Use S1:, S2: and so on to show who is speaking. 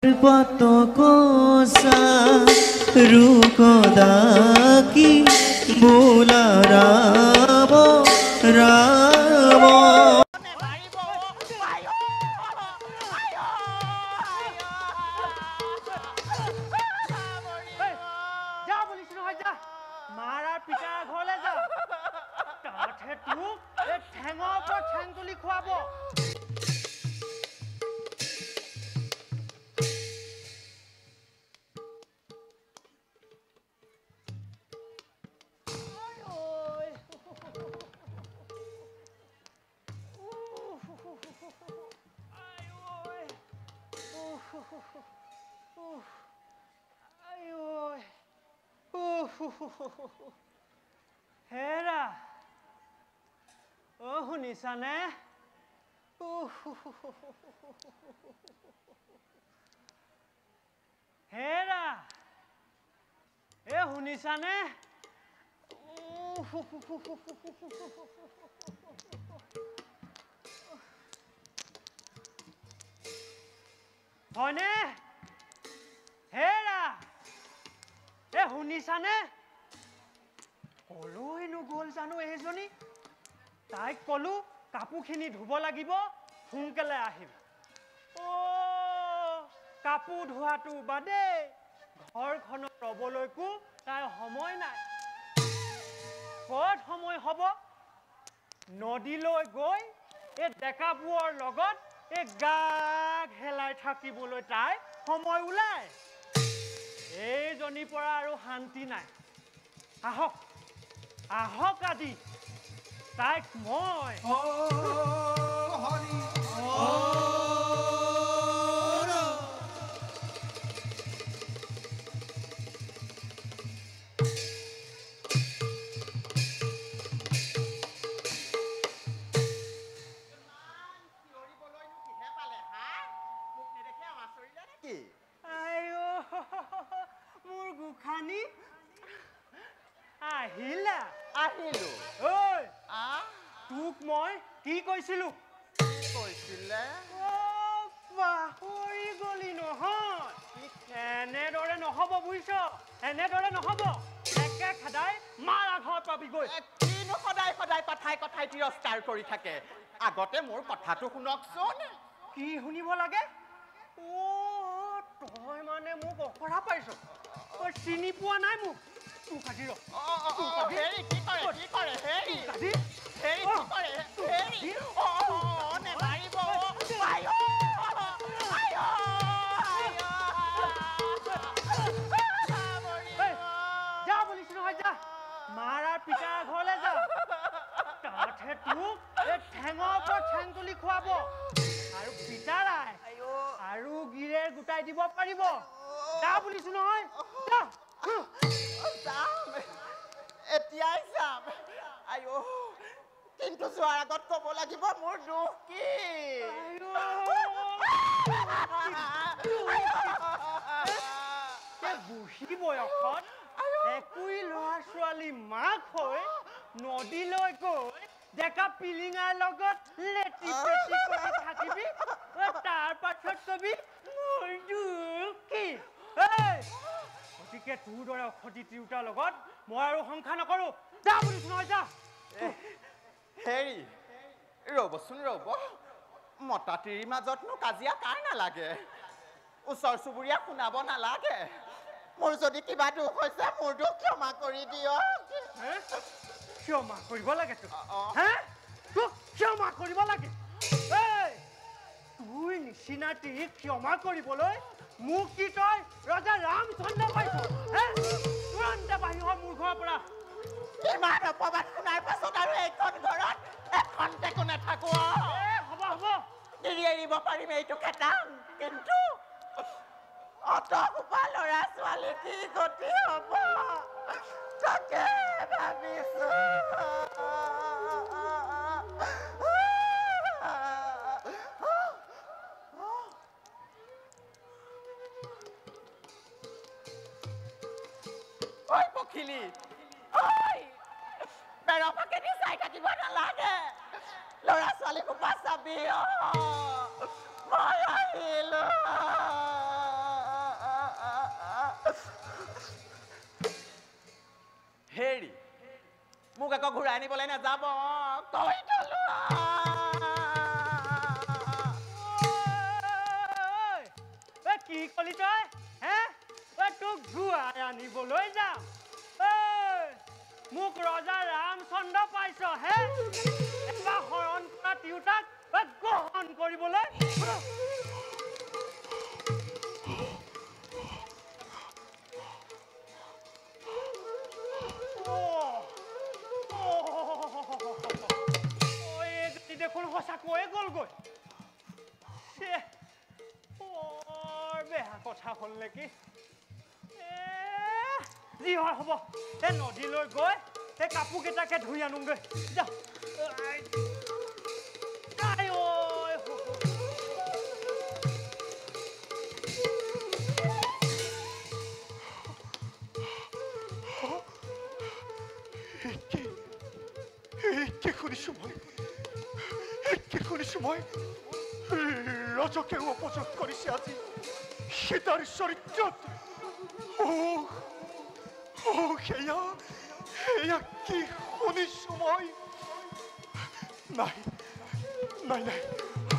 S1: पत कोसा रुकदा की बोला राम राम
S2: मारार पितार घरले जा ताथे तू ए ठेंगर पर ठेंग तुली खुआब हेरा ओ শুনিছানে हेरा ए শুনিছানে হয়নে हेरा ए শুনিছানে কলৈ নগ'ল জানো এইজনী তাইক কলো কাপোৰখিনি ধুব লাগিব সোনকালে আহিম কাপোৰ ধোৱাটো বাদে ঘৰখনত ৰবলৈকো তাই সময় নাই ক'ত সময় হ'ব নদীলৈ গৈ এই ডেকাবোৰৰ লগত এই গাগ হেলাই থাকিবলৈ তাই সময় ওলাই এইজনীৰ পৰা আৰু শান্তি নাই আহক আহক আদি তাইক মই মোৰ গোখানি আহিলা
S3: আহিলো
S2: ঐ তোক মই কি কৈছিলো
S3: কৈছিলে
S2: পাহৰি গলি নহয় এনেদৰে নহ'ব বুজিছ এনেদৰে নহ'ব একে খেদাই মাৰ ঘৰত পাবিগৈ
S3: কিনো সদায় সদায় কথাই কথাই তিৰস্কাৰ কৰি থাকে আগতে মোৰ কথাটো শুনকচোন
S2: কি শুনিব লাগে তই মানে মোক অকৰা পাইছ তই চিনি পোৱা নাই মোক তোক আজি
S3: হেৰি কি কৰে হেৰি
S2: আজি
S3: হেৰি কি কৰে হেৰি নেমাৰিব
S2: যা বুলিছো নহয় যা মাৰাৰ পিতাৰ ঘৰলে যা তাতহে তোক এই ঠেঙৰ ওপৰত ঠেং তুলি খুৱাব আৰু পিতাৰাই আৰু গিৰে গোটাই দিব পাৰিব যা বুলিছো নহয় যা
S3: এতিয়াই যাম আইও কিন্তু যোৱাৰ আগত ক'ব লাগিব মোৰ দুখ কি
S2: বুঢ়ী বয়সত একোই ল'ৰা ছোৱালী মাক হৈ নদীলৈ গৈ ডেকা পিলিঙাৰ লগত লেটি পেটি কৰি থাকিবি তাৰ পাছত কবি মোৰ দুখ কি গতিকে তোৰ দৰে অসতি তিৰোতাৰ লগত মই আৰু সংসাৰ নকৰো যা বুলিছো নহয় যা
S3: হেৰি ৰ'বচোন ৰ'ব মতা তিৰিৰ মাজতনো কাজিয়া কাৰ নালাগে ওচৰ চুবুৰীয়া শুনাব নালাগে মোৰ যদি কিবা দুখ হৈছে মোৰ দুখ ক্ষমা কৰি দিয়ক
S2: ক্ষমা কৰিব লাগে তোক তোক ক্ষমা কৰিব লাগে তোৰ নিচিনা তিৰিক ক্ষমা কৰিবলৈ মোক কি তই ৰজা ৰামচন্দ্ৰ পাইছ তুৰন্তে বাহিৰ মোৰ ঘৰৰ পৰা
S3: ইমান অপবাদ শুনাৰ পাছত আৰু এইখন ঘৰত এখনতেকো নাথাকো
S2: হ'ব হ'ব
S3: এৰি এৰিব পাৰিম এইটো খেতাম কিন্তু অতসোপা ল'ৰা ছোৱালী কি গতি হ'ব তাকে ভাবিছো ঐ পখিলি ঐ বেৰপাকেদি চাই থাকিব নালাগে ল'ৰা ছোৱালীকো পাচাবি মই আহিলো ঘূৰাই নিবলৈ নাযাব কৈ থলো
S2: কি কলি তই হে তোক ঘূৰাই আনিবলৈ যাম মোক ৰজা ৰামচন্দ্ৰ পাইছ হে এবাৰ হৰণ কৰা তিৰোতাক গ্ৰহণ কৰিবলৈ দেখোন সঁচাকৈয়ে গ'লগৈ বেয়া কথা হ'ল নেকি যি হয় হ'ব এই নদীলৈ গৈ সেই কাপোৰকেইটাকে ধুই আনোগৈ যা
S4: মই ৰজকে উপযোগ কৰিছে আজি সীতাৰ চৰিত্ৰত সেয়া কি শুনিছো মই নাই নাই নাই